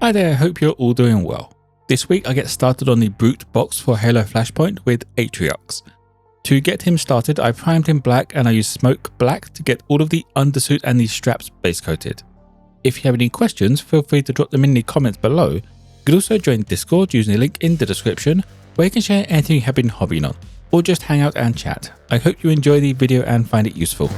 Hi there, hope you're all doing well. This week I get started on the brute box for Halo Flashpoint with Atriox. To get him started, I primed him black and I used smoke black to get all of the undersuit and the straps base coated. If you have any questions, feel free to drop them in the comments below. You can also join Discord using the link in the description where you can share anything you have been hobbying on, or just hang out and chat. I hope you enjoy the video and find it useful.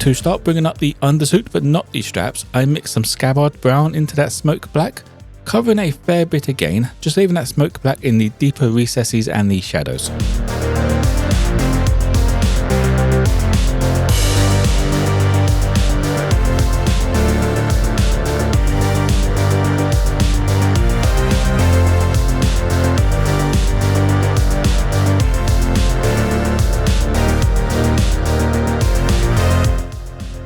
To start bringing up the undersuit but not the straps, I mixed some Scabbard brown into that smoke black, covering a fair bit again, just leaving that smoke black in the deeper recesses and the shadows.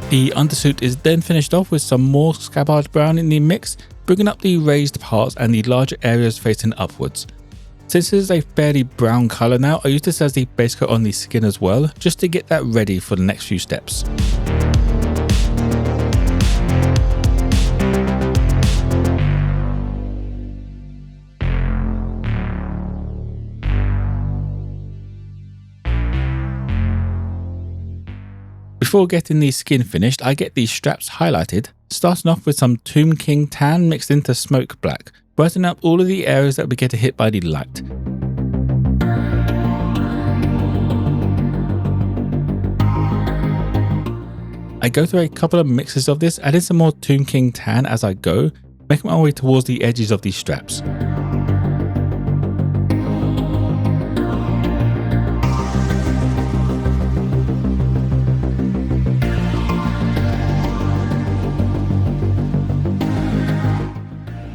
The undersuit is then finished off with some more Scabbard brown in the mix, bringing up the raised parts and the larger areas facing upwards. Since this is a fairly brown colour now, I use this as the base coat on the skin as well, just to get that ready for the next few steps. Before getting the skin finished, I get these straps highlighted, starting off with some Tomb King tan mixed into smoke black, brightening up all of the areas that we get hit by the light. I go through a couple of mixes of this, adding some more Tomb King tan as I go, making my way towards the edges of these straps.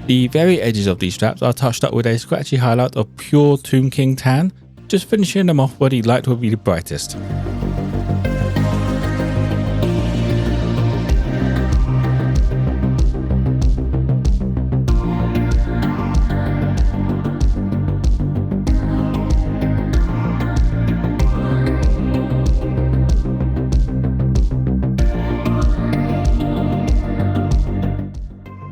The very edges of these straps are touched up with a scratchy highlight of pure Tomb King tan, just finishing them off where the light will be the brightest.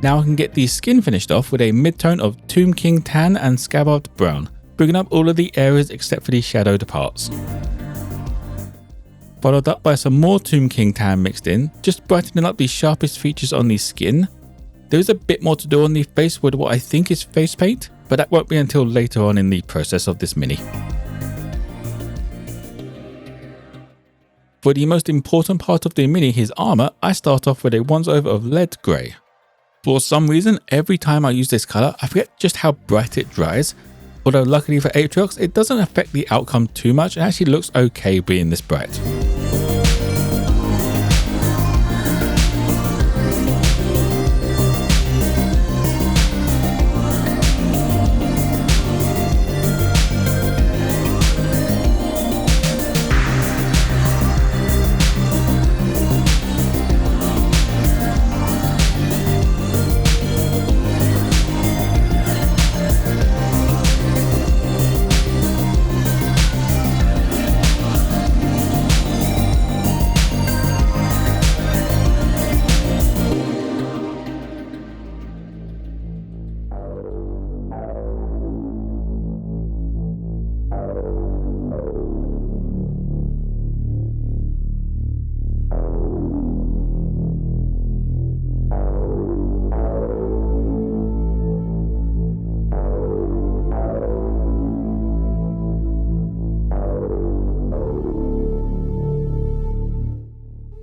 Now I can get the skin finished off with a mid-tone of Tomb King tan and Scabbard brown, bringing up all of the areas except for the shadowed parts. Followed up by some more Tomb King tan mixed in, just brightening up the sharpest features on the skin. There is a bit more to do on the face with what I think is face paint, but that won't be until later on in the process of this mini. For the most important part of the mini, his armour, I start off with a once over of lead grey. For some reason, every time I use this colour, I forget just how bright it dries, although luckily for Atriox, it doesn't affect the outcome too much and actually looks okay being this bright.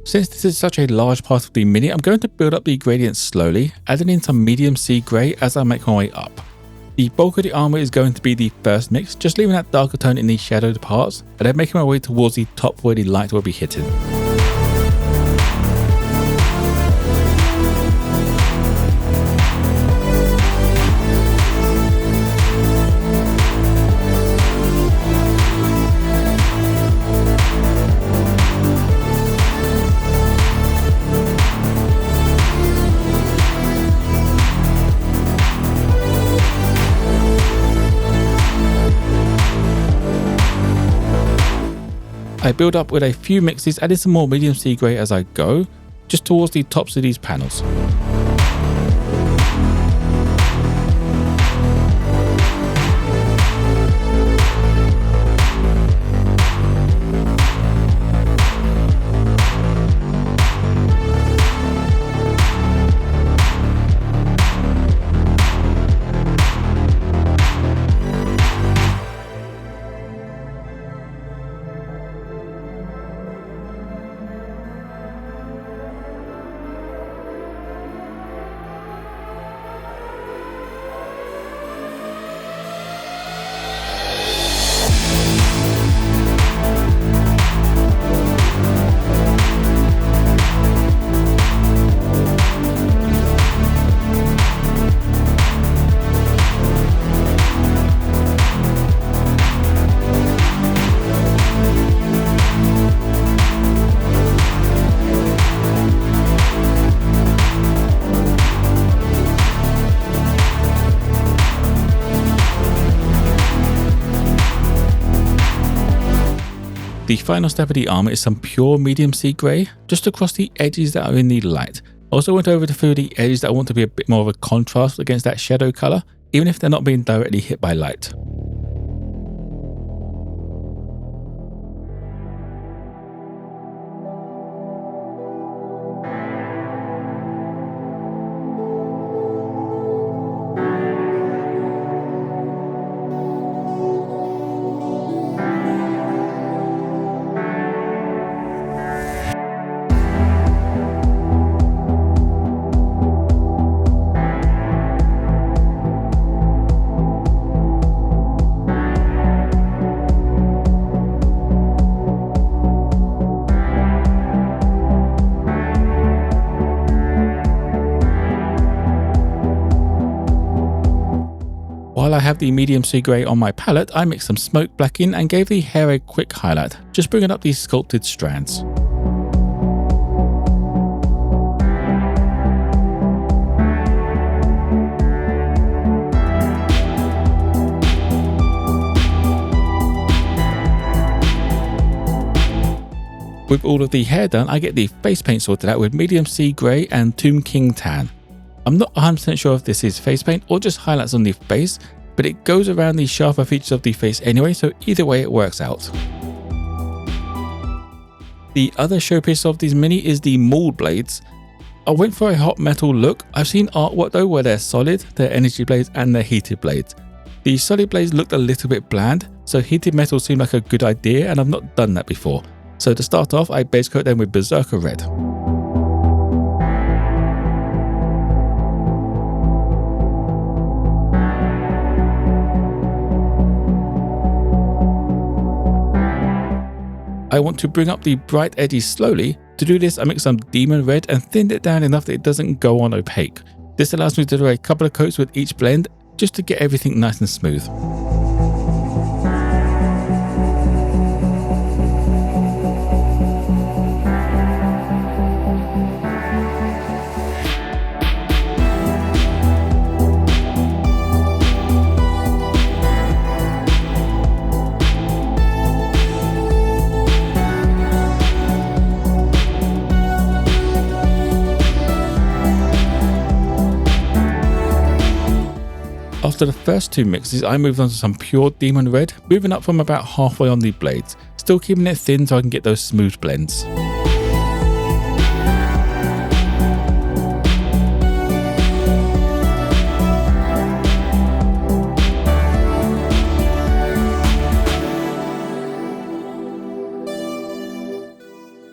Since this is such a large part of the mini, I'm going to build up the gradients slowly, adding in some medium sea grey as I make my way up. The bulk of the armour is going to be the first mix, just leaving that darker tone in the shadowed parts, and then making my way towards the top where the light will be hitting. I build up with a few mixes, adding some more medium sea grey as I go, just towards the tops of these panels. The final step of the armour is some pure medium sea grey, just across the edges that are in the light. I also went over to fill the edges that I want to be a bit more of a contrast against that shadow colour, even if they're not being directly hit by light. While I have the medium sea grey on my palette, I mixed some smoke black in and gave the hair a quick highlight, just bringing up these sculpted strands. With all of the hair done, I get the face paint sorted out with medium sea grey and Tomb King tan. I'm not 100% sure if this is face paint or just highlights on the face, but it goes around the sharper features of the face anyway, so either way it works out. The other showpiece of these mini is the maul blades. I went for a hot metal look. I've seen artwork though where they're solid, they're energy blades and they're heated blades. The solid blades looked a little bit bland, so heated metal seemed like a good idea and I've not done that before. So to start off, I base coat them with Berserker red. I want to bring up the bright edges slowly. To do this, I mix some demon red and thinned it down enough that it doesn't go on opaque. This allows me to do a couple of coats with each blend just to get everything nice and smooth. After the first two mixes, I moved on to some pure demon red, moving up from about halfway on the blades, still keeping it thin so I can get those smooth blends.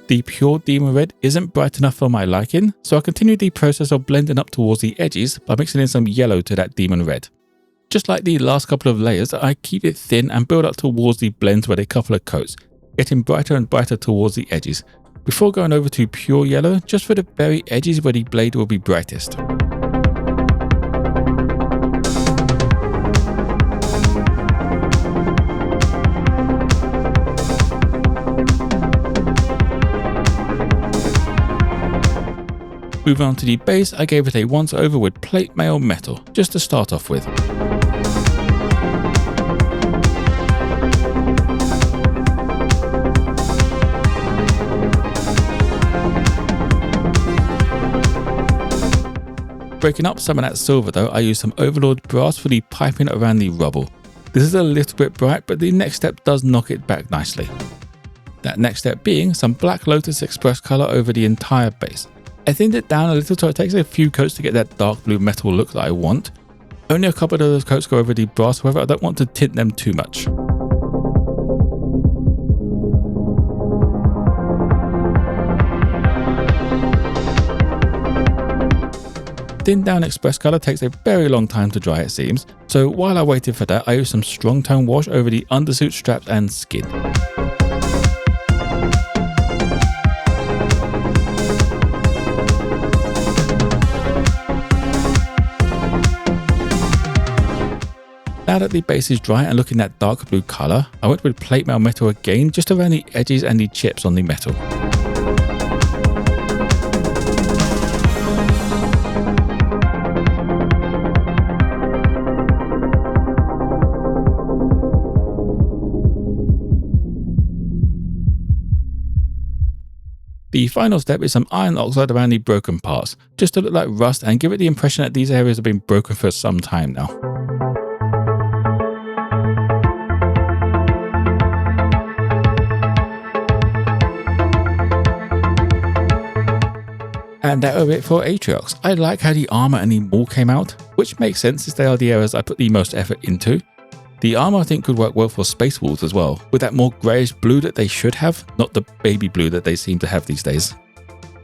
The pure demon red isn't bright enough for my liking, so I continued the process of blending up towards the edges by mixing in some yellow to that demon red. Just like the last couple of layers, I keep it thin and build up towards the blends with a couple of coats, getting brighter and brighter towards the edges, before going over to pure yellow just for the very edges where the blade will be brightest. Moving on to the base, I gave it a once over with plate mail metal, just to start off with. Breaking up some of that silver though, I used some Overlord brass for the piping around the rubble. This is a little bit bright, but the next step does knock it back nicely. That next step being some Black Lotus Express colour over the entire base. I thinned it down a little so it takes a few coats to get that dark blue metal look that I want. Only a couple of those coats go over the brass, however I don't want to tint them too much. Thinned down Express colour takes a very long time to dry it seems, so while I waited for that I used some strong tone wash over the undersuit, straps and skin. Now that the base is dry and looking that dark blue colour, I went with plate mail metal again just around the edges and the chips on the metal. The final step is some iron oxide around the broken parts, just to look like rust and give it the impression that these areas have been broken for some time now. And that was it for Atriox. I like how the armour and the maul came out, which makes sense since they are the areas I put the most effort into. The armour I think could work well for Space Wolves as well, with that more greyish blue that they should have, not the baby blue that they seem to have these days.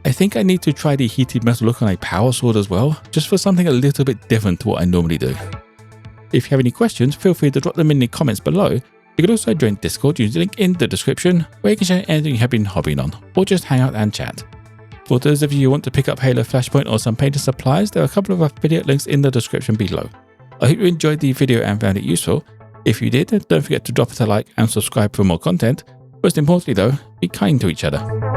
I think I need to try the heated metal look on a power sword as well, just for something a little bit different to what I normally do. If you have any questions, feel free to drop them in the comments below. You can also join Discord using the link in the description, where you can share anything you have been hobbying on, or just hang out and chat. For those of you who want to pick up Halo Flashpoint or some painter supplies, there are a couple of affiliate links in the description below. I hope you enjoyed the video and found it useful. If you did, don't forget to drop it a like and subscribe for more content. Most importantly though, be kind to each other.